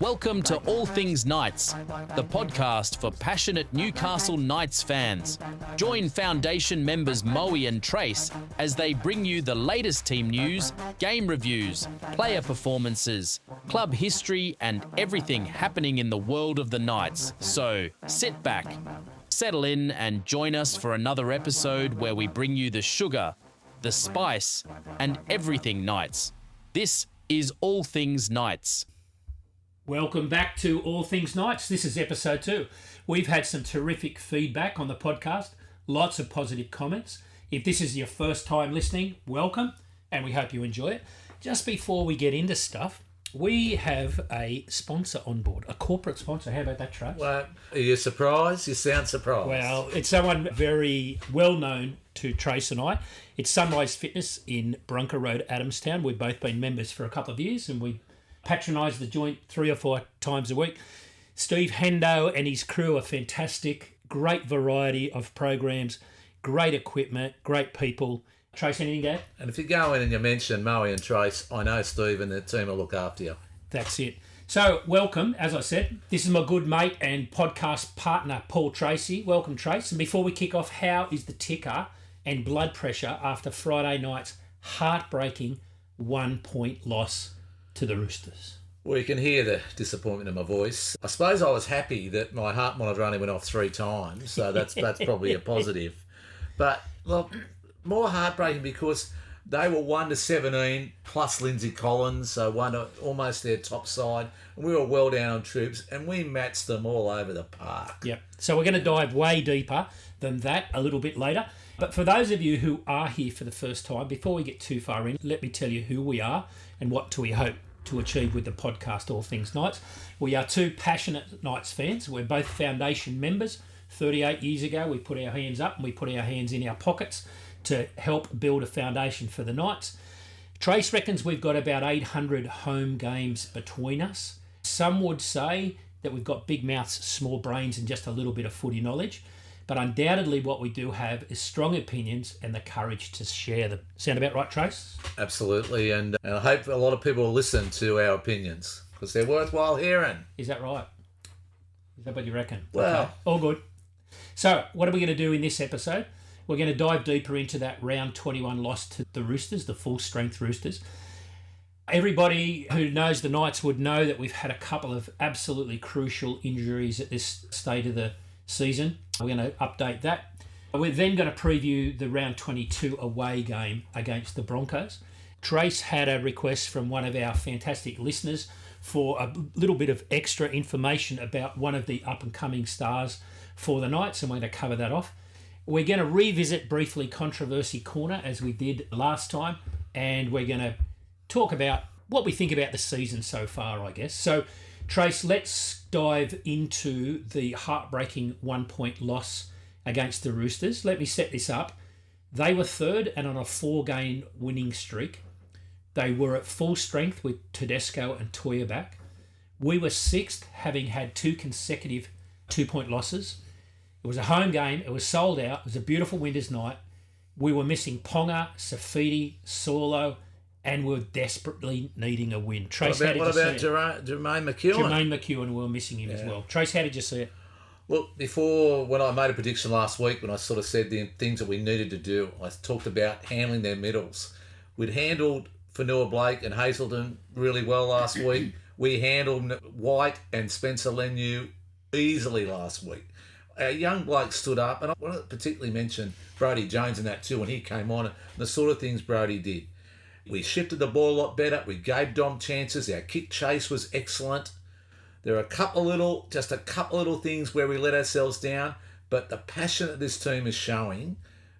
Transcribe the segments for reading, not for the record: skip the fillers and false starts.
Welcome to All Things Knights, the podcast for passionate Newcastle Knights fans. Join Foundation members Mowie and Trace as they bring you the latest team news, game reviews, player performances, club history, and everything happening in the world of the Knights. So sit back, settle in, and join us for another episode where we bring you the sugar, the spice, and everything Knights. This is All Things Knights. Welcome back to All Things Knights. This is episode 2. We've had some terrific feedback on the podcast, lots of positive comments. If this is your first time listening, welcome, and we hope you enjoy it. Just before we get into stuff, we have a sponsor on board, a corporate sponsor. How about that, Trace? Well, are you surprised? You sound surprised. Well, it's someone very well known to Trace and I. It's Sunrise Fitness in Bronco Road, Adamstown. We've both been members for a couple of years, and we patronise the joint 3 or 4 times a week. Steve Hendo and his crew are fantastic. Great variety of programs, great equipment, great people. Trace, anything to add? And if you go in and you mention Mowie and Trace, I know Steve and the team will look after you. That's it. So, welcome, as I said. This is my good mate and podcast partner, Paul Tracy. Welcome, Trace. And before we kick off, how is the ticker and blood pressure after Friday night's heartbreaking 1-point loss to the Roosters? Well, you can hear the disappointment in my voice. I suppose I was happy that my heart monitor only went off 3 times, so that's probably a positive. But look, more heartbreaking because they were 1-17 plus Lindsay Collins, so one almost their top side, and we were well down on troops, and we matched them all over the park. Yep. So we're going to dive way deeper than that a little bit later. But for those of you who are here for the first time, before we get too far in, let me tell you who we are and what do we hope to achieve with the podcast All Things Knights. We are 2 passionate Knights fans. We're both foundation members. 38 years ago, we put our hands up and we put our hands in our pockets to help build a foundation for the Knights. Trace reckons we've got about 800 home games between us. Some would say that we've got big mouths, small brains, and just a little bit of footy knowledge. But undoubtedly what we do have is strong opinions and the courage to share them. Sound about right, Trace? Absolutely, and I hope a lot of people will listen to our opinions because they're worthwhile hearing. Is that right? Is that what you reckon? Well, okay. All good. So what are we going to do in this episode? We're going to dive deeper into that round 21 loss to the Roosters, the full-strength Roosters. Everybody who knows the Knights would know that we've had a couple of absolutely crucial injuries at this state of the season. We're going to update that. We're then going to preview the round 22 away game against the Broncos. Trace had a request from one of our fantastic listeners for a little bit of extra information about one of the up-and-coming stars for the Knights, and we're going to cover that off. We're going to revisit briefly Controversy Corner as we did last time, and we're going to talk about what we think about the season so far, I guess. So, Trace, let's dive into the heartbreaking 1-point loss against the Roosters. Let me set this up. They were 3rd and on a 4-game winning streak. They were at full strength with Tedesco and Toya back. We were 6th, having had 2 consecutive 2-point losses. It was a home game. It was sold out. It was a beautiful winter's night. We were missing Ponga, Safidi, Saulo, and we were desperately needing a win. Trace, what about Jermaine McEwen? Jermaine McEwen, we were missing him as well. Trace, how did you see it? Well, before, when I made a prediction last week, when I sort of said the things that we needed to do, I talked about handling their middles. We'd handled Fanua Blake and Hazelton really well last week. We handled White and Spencer Leniu easily last week. Our young bloke stood up, and I want to particularly mention Brodie Jones in that too, when he came on, and the sort of things Brodie did. We shifted the ball a lot better. We gave Dom chances. Our kick chase was excellent. There are a couple little things where we let ourselves down, but the passion that this team is showing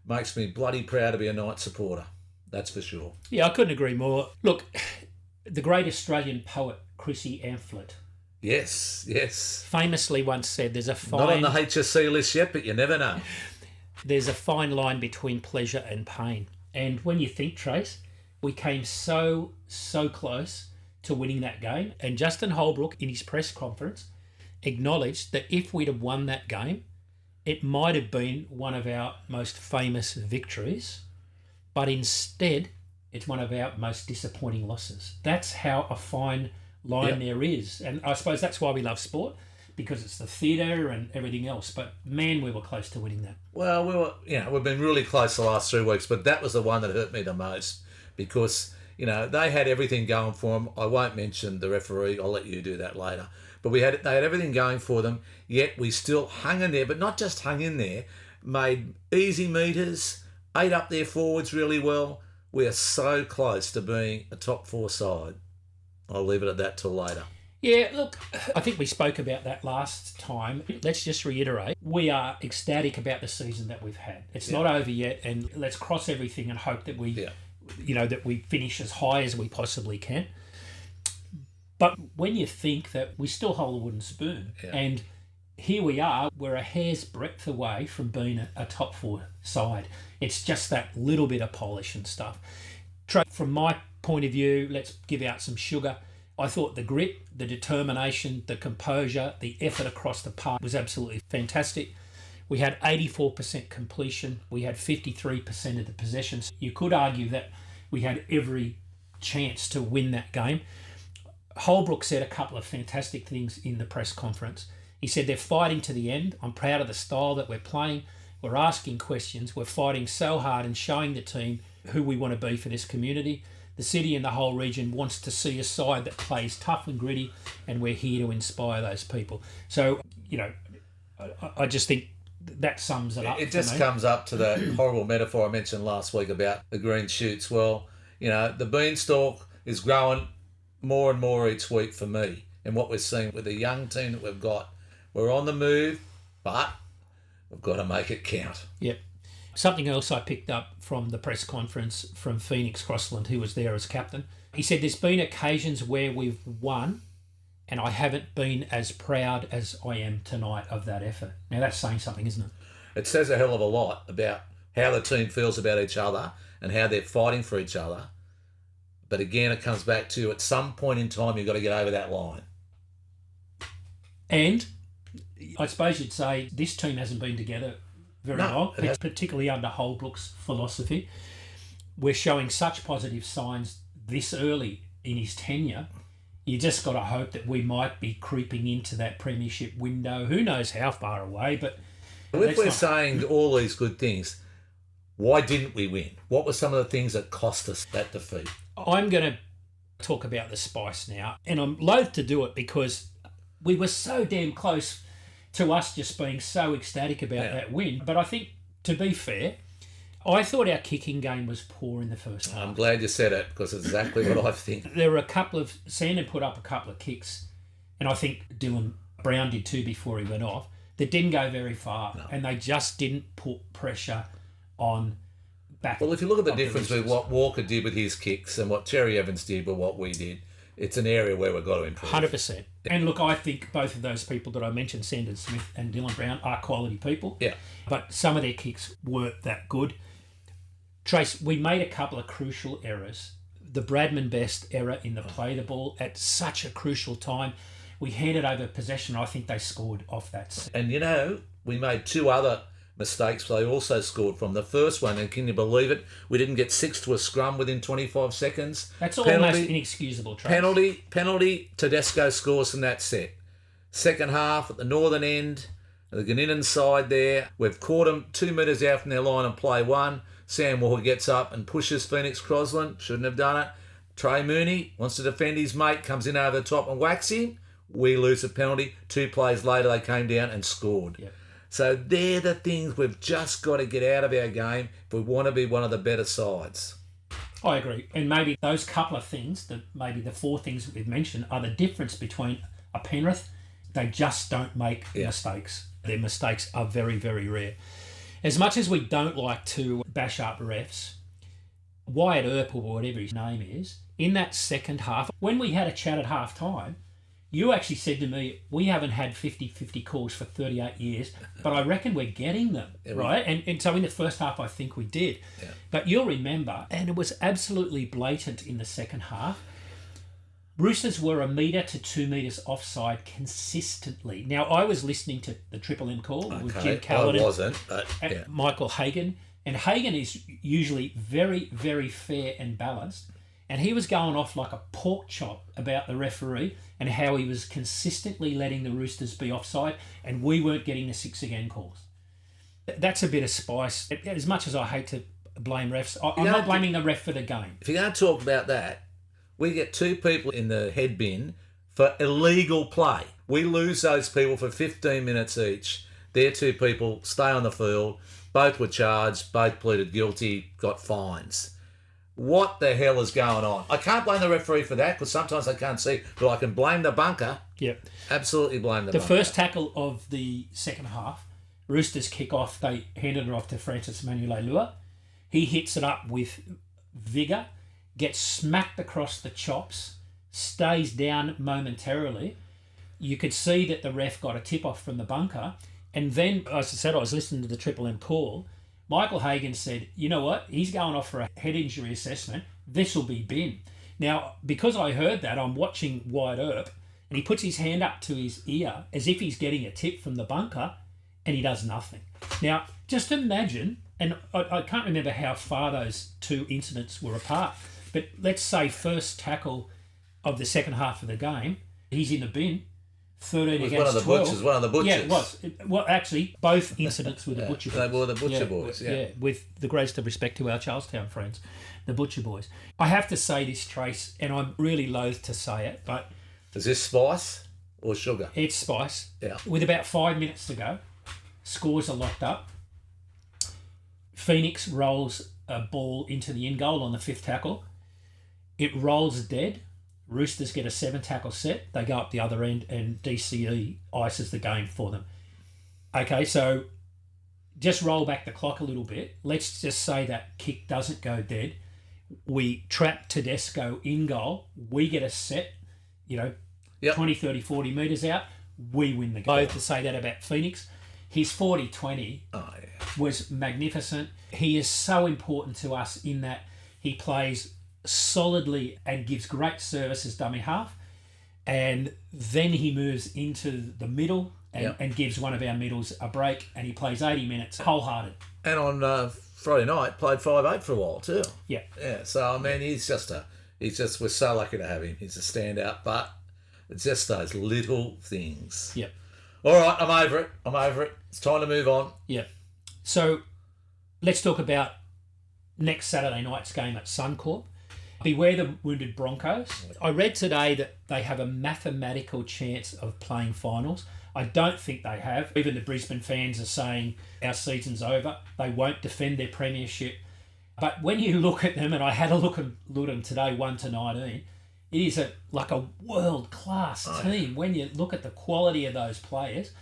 makes me bloody proud to be a Knight supporter. That's for sure. Yeah, I couldn't agree more. Look, the great Australian poet, Chrissy Amphlett, yes, famously once said, "There's a fine." Not on the HSC list yet, but you never know. There's a fine line between pleasure and pain, and when you think, Trace, we came so close to winning that game, and Justin Holbrook in his press conference acknowledged that if we'd have won that game, it might have been one of our most famous victories, but instead it's one of our most disappointing losses. That's how a fine line there is. And I suppose that's why we love sport, because it's the theatre and everything else. But, man, we were close to winning that. Well, we've been really close the last 3 weeks, but that was the one that hurt me the most because, they had everything going for them. I won't mention the referee. I'll let you do that later. But they had everything going for them, yet we still hung in there, but not just hung in there, made easy meters, ate up their forwards really well. We are so close to being a top 4 side. I'll leave it at that till later. Yeah, look, I think we spoke about that last time. Let's just reiterate, we are ecstatic about the season that we've had. It's not over yet, and let's cross everything and hope that we, that we finish as high as we possibly can. But when you think that we still hold a wooden spoon, and here we are, we're a hair's breadth away from being a top 4 side. It's just that little bit of polish and stuff. From my point of view, let's give out some sugar. I thought the grit, the determination, the composure, the effort across the park was absolutely fantastic. We had 84% completion. We had 53% of the possessions. You could argue that we had every chance to win that game. Holbrook said a couple of fantastic things in the press conference. He said they're fighting to the end. I'm proud of the style that we're playing. We're asking questions. We're fighting so hard and showing the team who we want to be for this community. The city and the whole region wants to see a side that plays tough and gritty, and we're here to inspire those people. So, I just think that sums it up. It just comes up to the horrible metaphor I mentioned last week about the green shoots. Well, the beanstalk is growing more and more each week for me. And what we're seeing with the young team that we've got, we're on the move, but we've got to make it count. Yep. Something else I picked up from the press conference from Phoenix Crossland, who was there as captain. He said there's been occasions where we've won and I haven't been as proud as I am tonight of that effort. Now, that's saying something, isn't it? It says a hell of a lot about how the team feels about each other and how they're fighting for each other. But again, it comes back to at some point in time, you've got to get over that line. And I suppose you'd say this team hasn't been together very long, particularly under Holbrook's philosophy. We're showing such positive signs this early in his tenure. You just got to hope that we might be creeping into that premiership window. Who knows how far away, but... If we're saying all these good things, why didn't we win? What were some of the things that cost us that defeat? I'm going to talk about the spice now, and I'm loath to do it because we were so damn close to us just being so ecstatic about that win. But I think, to be fair, I thought our kicking game was poor in the first half. I'm glad you said it because it's exactly what I think. There were Sandon put up a couple of kicks, and I think Dylan Brown did too before he went off, that didn't go very far, and they just didn't put pressure on back. Well, if you look at the difference with what Walker did with his kicks and what Terry Evans did with what we did, it's an area where we've got to improve. 100%. And look, I think both of those people that I mentioned, Sandon Smith and Dylan Brown, are quality people. Yeah. But some of their kicks weren't that good. Trace, we made a couple of crucial errors. The Bradman Best error in the play the ball at such a crucial time. We handed over possession. I think they scored off that. And, we made 2 other mistakes they also scored from. The first one, and can you believe it, we didn't get 6 to a scrum within 25 seconds. That's almost inexcusable, Trace. Penalty, Tedesco scores from that set. Second half at the northern end, the Ganinan side there, we've caught them 2 metres out from their line and play 1. Sam Walker gets up and pushes Phoenix Crossland. Shouldn't have done it. Trey Mooney wants to defend his mate, comes in over the top and whacks him. We lose a penalty. 2 plays later, they came down and scored. Yep. So they're the things we've just got to get out of our game if we want to be one of the better sides. I agree. And maybe those couple of things, maybe the 4 things that we've mentioned, are the difference between a Penrith. They just don't make mistakes. Their mistakes are very, very rare. As much as we don't like to bash up refs, Wyatt Earp, or whatever his name is, in that second half, when we had a chat at half time, you actually said to me, we haven't had 50-50 calls for 38 years, but I reckon we're getting them, right? And so in the first half, I think we did. Yeah. But you'll remember, and it was absolutely blatant in the second half, Roosters were 1 metre to 2 metres offside consistently. Now, I was listening to the Triple M call with Jim Callanan. I wasn't, but Michael Hagan. And Hagan is usually very, very fair and balanced. And he was going off like a pork chop about the referee and how he was consistently letting the Roosters be offside and we weren't getting the 6 again calls. That's a bit of spice. As much as I hate to blame refs, I'm not blaming the ref for the game. If you're going to talk about that, we get 2 people in the head bin for illegal play. We lose those people for 15 minutes each. Their 2 people stay on the field. Both were charged, both pleaded guilty, got fines. What the hell is going on? I can't blame the referee for that because sometimes I can't see, but I can blame the bunker. Yep. Absolutely blame the bunker. The first tackle of the second half, Roosters kick off, they handed it off to Francis Manuelua. He hits it up with vigour, gets smacked across the chops, stays down momentarily. You could see that the ref got a tip-off from the bunker. And then, as I said, I was listening to the Triple M call. Michael Hagan said, you know what? He's going off for a head injury assessment. This will be bin. Now, because I heard that, I'm watching Wyatt Earp, and he puts his hand up to his ear as if he's getting a tip from the bunker, and he does nothing. Now, just imagine, and I can't remember how far those 2 incidents were apart, but let's say first tackle of the second half of the game, he's in the bin. 13 against 12. One of the butchers. Yeah, it was. Well, actually, both incidents were the Butcher Boys. They were the Butcher Boys, yeah. With the greatest of respect to our Charlestown friends, the Butcher Boys. I have to say this, Trace, and I'm really loath to say it, but... Is this spice or sugar? It's spice. Yeah. With about 5 minutes to go, scores are locked up. Phoenix rolls a ball into the end goal on the 5th tackle. It rolls dead. Roosters get a 7-tackle set. They go up the other end and DCE ices the game for them. Okay, so just roll back the clock a little bit. Let's just say that kick doesn't go dead. We trap Tedesco in goal. We get a set, 20, 30, 40 metres out. We win the game. I have to say that about Phoenix. His 40-20 was magnificent. He is so important to us in that he plays solidly and gives great service as dummy half, and then he moves into the middle and gives one of our middles a break, and he plays 80 minutes wholehearted. And on Friday night played 5'8" for a while too. Yeah. So I mean, we're so lucky to have him. He's a standout, but it's just those little things. Yep. All right, I'm over it. It's time to move on. Yeah. So let's talk about next Saturday night's game at Suncorp. Beware the wounded Broncos. I read today that they have a mathematical chance of playing finals. I don't think they have. Even the Brisbane fans are saying our season's over. They won't defend their premiership. But when you look at them, and I had a look at them today, 1-19, it is a world-class team. When you look at the quality of those players,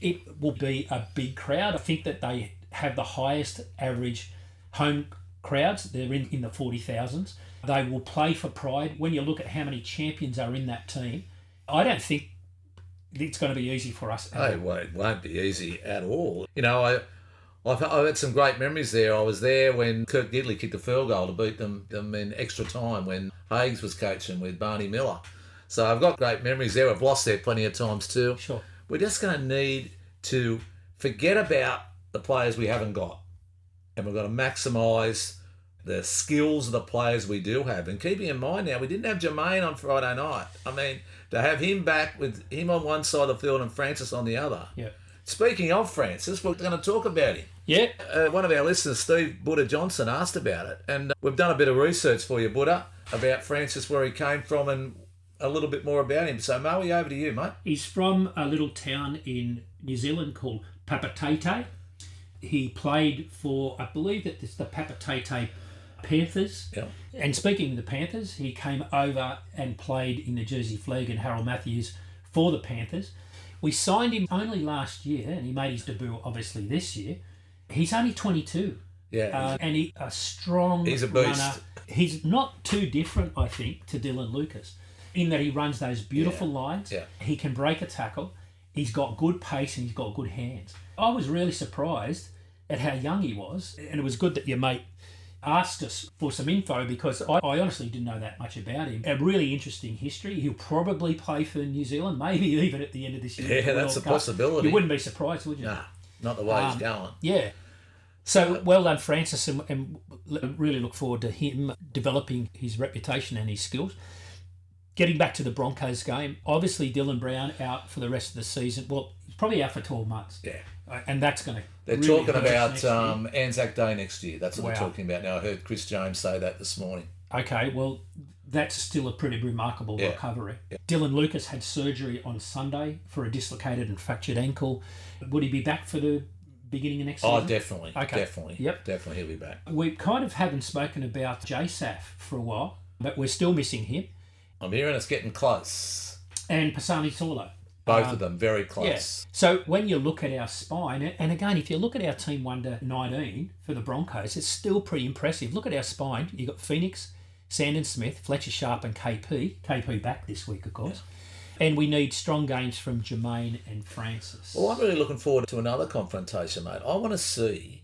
it will be a big crowd. I think that they have the highest average home crowds. They're in the 40,000s. They will play for pride. When you look at how many champions are in that team, I don't think it's going to be easy for us. It won't be easy at all. I've had some great memories there. I was there when Kirk Gidley kicked a field goal to beat them in extra time when Hagues was coaching with Barney Miller. So I've got great memories there. I've lost there plenty of times too. Sure. We're just going to need to forget about the players we haven't got. And we've got to maximise the skills of the players we do have. And keeping in mind now, we didn't have Jermaine on Friday night. I mean, to have him back with him on one side of the field and Francis on the other. Yeah. Speaking of Francis, we're going to talk about him. Yeah. One of our listeners, Steve Buddha Johnson, asked about it. And we've done a bit of research for you, Buddha, about Francis, where he came from and a little bit more about him. So, Mowie, over to you, mate. He's from a little town in New Zealand called Papatete. He played for, I believe that it's the Papatete Panthers. Yeah. And speaking of the Panthers, he came over and played in the Jersey Flegg and Harold Matthews for the Panthers. We signed him only last year, and he made his debut obviously this year. He's only 22. Yeah. And he's a strong He's a beast. runner. He's not too different, I think, to Dylan Lucas in that he runs those beautiful lines. Yeah. He can break a tackle. He's got good pace and he's got good hands. I was really surprised at how young he was, and it was good that your mate asked us for some info because I honestly didn't know that much about him. A really interesting history. He'll probably play for New Zealand, maybe even at the end of this year. Yeah, that's a possibility. You wouldn't be surprised, would you? Nah, not the way he's going. Yeah. So well done, Francis, and really look forward to him developing his reputation and his skills. Getting back to the Broncos game, obviously Dylan Brown out for the rest of the season. Well, he's probably out for 12 months. Yeah. And that's going to They're really talking hurt us about next year. Anzac Day next year. That's what Wow. they're talking about now. I heard Chris Jones say that this morning. Okay, well, that's still a pretty remarkable recovery. Yeah. Dylan Lucas had surgery on Sunday for a dislocated and fractured ankle. Would he be back for the beginning of next season? Oh, definitely. Okay. Definitely. Yep. Definitely he'll be back. We kind of haven't spoken about JSAF for a while, but we're still missing him. I'm hearing it's getting close. And Pasani Saulo. Both of them very close. Yeah. So when you look at our spine, and again, if you look at our team 1 to 19 for the Broncos, it's still pretty impressive. Look at our spine. You've got Phoenix, Sandon Smith, Fletcher Sharp and KP. KP back this week, of course. Yeah. And we need strong games from Jermaine and Francis. Well, I'm really looking forward to another confrontation, mate. I want to see,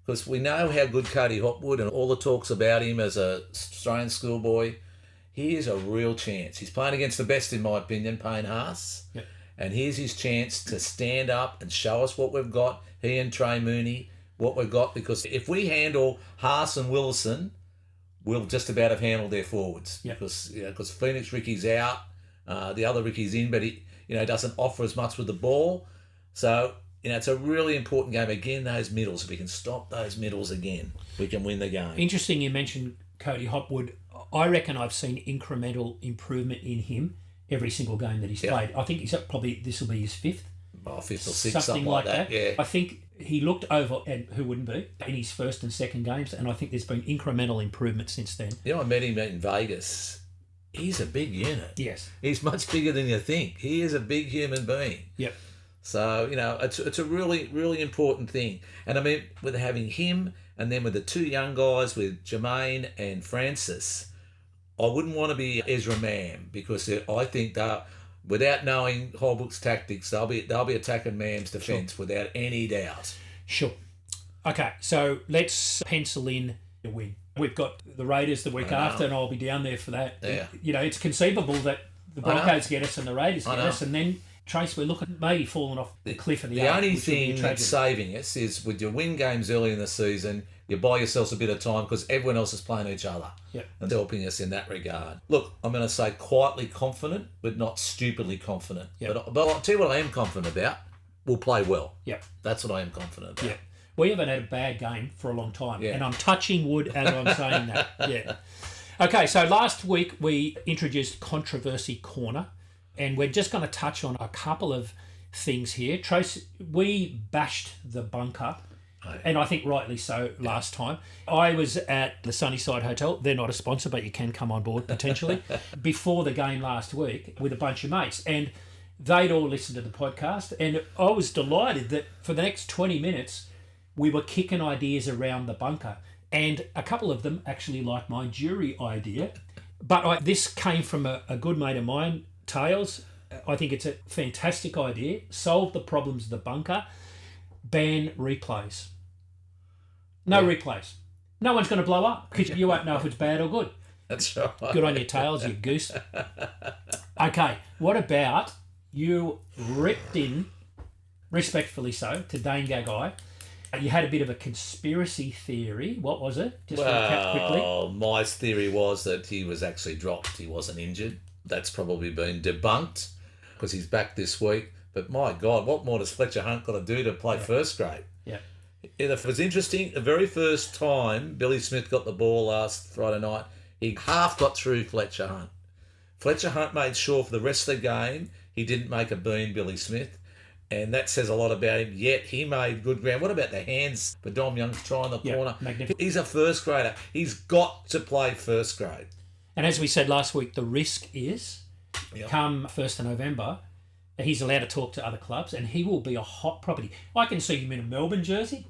because we know how good Cody Hopwood and all the talks about him as a Australian schoolboy. Here's a real chance. He's playing against the best, in my opinion, Payne Haas. Yep. And here's his chance to stand up and show us what we've got, he and Trey Mooney, what we've got. Because if we handle Haas and Willison, we'll just about have handled their forwards. Yep. Because Phoenix Ricky's out, the other Ricky's in, but he doesn't offer as much with the ball. So, it's a really important game. Again, those middles, if we can stop those middles again, we can win the game. Interesting you mentioned Cody Hopwood. I reckon I've seen incremental improvement in him every single game that he's played. I think this will be his fifth. Oh, fifth or sixth, something like that. Yeah. I think he looked over, and who wouldn't be, in his first and second games, and I think there's been incremental improvement since then. I met him in Vegas. He's a big unit. Yes. He's much bigger than you think. He is a big human being. Yep. So, it's a really, really important thing. And I mean, with having him and then with the two young guys, with Jermaine and Francis, I wouldn't want to be Ezra Mam, because I think that without knowing Holbrook's tactics, they'll be attacking Mam's defence without any doubt. Sure. Okay, so let's pencil in the win. We've got the Raiders the week after, and I'll be down there for that. Yeah. It's conceivable that the Broncos get us and the Raiders get us, and then, Trace, we're looking at maybe falling off the cliff of the The arc, only thing that's saving us is with your win games early in the season, you buy yourselves a bit of time because everyone else is playing each other. Yep. And helping us in that regard. Look, I'm going to say quietly confident, but not stupidly confident. Yep. But I'll tell you what I am confident about. We'll play well. Yep. That's what I am confident about. Yeah. We haven't had a bad game for a long time. Yeah. And I'm touching wood as I'm saying that. Yeah. Okay, so last week we introduced Controversy Corner, and we're just going to touch on a couple of things here. Trace, we bashed the bunker. And I think rightly so last time. I was at the Sunnyside Hotel. They're not a sponsor, but you can come on board potentially. Before the game last week with a bunch of mates. And they'd all listened to the podcast. And I was delighted that for the next 20 minutes, we were kicking ideas around the bunker. And a couple of them actually liked my jury idea. But this came from a good mate of mine, Tails. I think it's a fantastic idea. Solve the problems of the bunker. Ban replays. No replays. No one's going to blow up because you won't know if it's bad or good. That's right. Good on your Tails, you goose. Okay, what about you ripped in, respectfully so, to Dane Gagai. You had a bit of a conspiracy theory. What was it? Just recap quickly. Well, my theory was that he was actually dropped. He wasn't injured. That's probably been debunked because he's back this week. But my God, what more does Fletcher Hunt got to do to play first grade? Yeah. It was interesting. The very first time Billy Smith got the ball last Friday night, he half got through Fletcher Hunt. Fletcher Hunt made sure for the rest of the game he didn't make a bean, Billy Smith. And that says a lot about him. Yet he made good ground. What about the hands for Dom Young to try in the corner? Magnificent. He's a first grader. He's got to play first grade. And as we said last week, the risk is come 1st of November, he's allowed to talk to other clubs and he will be a hot property. I can see him in a Melbourne jersey.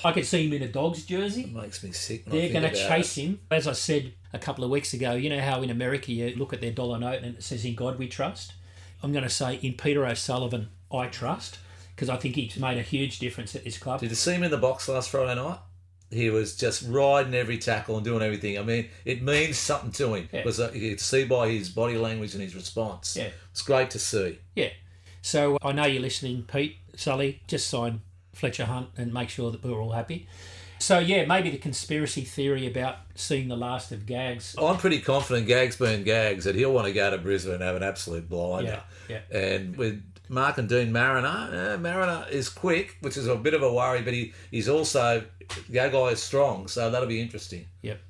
I can see him in a Dogs jersey. It makes me sick. They're going to chase him. As I said a couple of weeks ago, you know how in America you look at their dollar note and it says, "In God we trust." I'm going to say, in Peter O'Sullivan, I trust, because I think he's made a huge difference at this club. Did you see him in the box last Friday night? He was just riding every tackle and doing everything. I mean, it means something to him. Because you could see by his body language and his response. Yeah. It's great to see. Yeah. So I know you're listening, Pete, Sully. Just sign Fletcher Hunt and make sure that we're all happy. So, yeah, maybe the conspiracy theory about seeing the last of Gags. I'm pretty confident, Gags being Gags, that he'll want to go to Brisbane and have an absolute blinder. Yeah. And with Mark and Dean Mariner, Mariner is quick, which is a bit of a worry, but he's also, Gagai is strong, so that'll be interesting. Yep.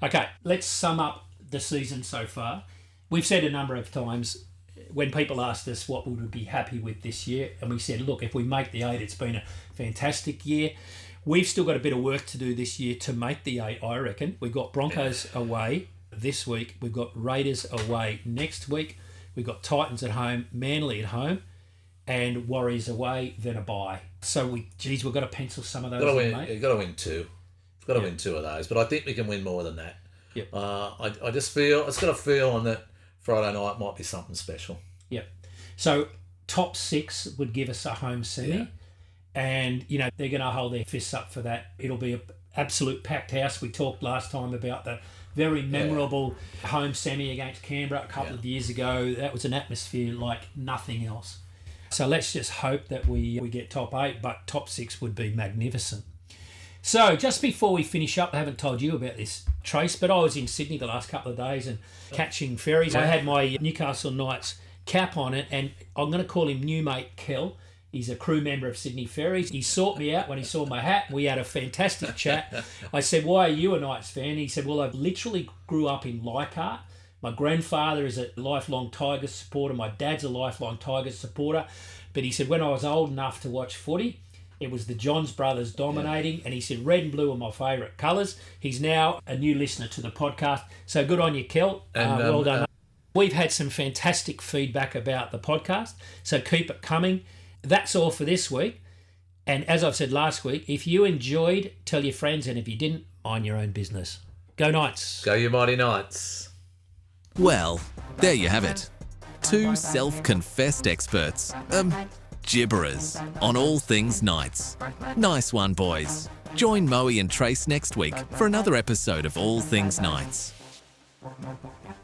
Okay, let's sum up the season so far. We've said a number of times when people asked us what would we be happy with this year, and we said, look, if we make the 8, it's been a fantastic year. We've still got a bit of work to do this year to make the 8, I reckon. We've got Broncos away this week. We've got Raiders away next week. We've got Titans at home, Manly at home, and Warriors away, then a bye. So, we've got to pencil some of those in, mate. You've got to win 2. You've got to win 2 of those. But I think we can win more than that. Yep. I just feel, it's got a feeling that Friday night might be something special. Yep. So, top 6 would give us a home semi. Yeah. And, they're going to hold their fists up for that. It'll be an absolute packed house. We talked last time about the very memorable home semi against Canberra a couple of years ago. That was an atmosphere like nothing else. So let's just hope that we get top 8, but top 6 would be magnificent. So just before we finish up, I haven't told you about this, Trace, but I was in Sydney the last couple of days and catching ferries. I had my Newcastle Knights cap on it, and I'm going to call him new mate Kel. He's a crew member of Sydney Ferries. He sought me out when he saw my hat. We had a fantastic chat. I said, why are you a Knights fan? He said, well, I literally grew up in Leichhardt. My grandfather is a lifelong Tigers supporter. My dad's a lifelong Tigers supporter. But he said, when I was old enough to watch footy, it was the Johns brothers dominating. And he said, red and blue are my favourite colours. He's now a new listener to the podcast. So good on you, Kel. Well done. We've had some fantastic feedback about the podcast. So keep it coming. That's all for this week. And as I've said last week, if you enjoyed, tell your friends. And if you didn't, mind your own business. Go Knights. Go you mighty Knights. Well, there you have it. 2 self-confessed experts, gibberers, on all things Knights. Nice one, boys. Join Mowie and Trace next week for another episode of All Things Knights.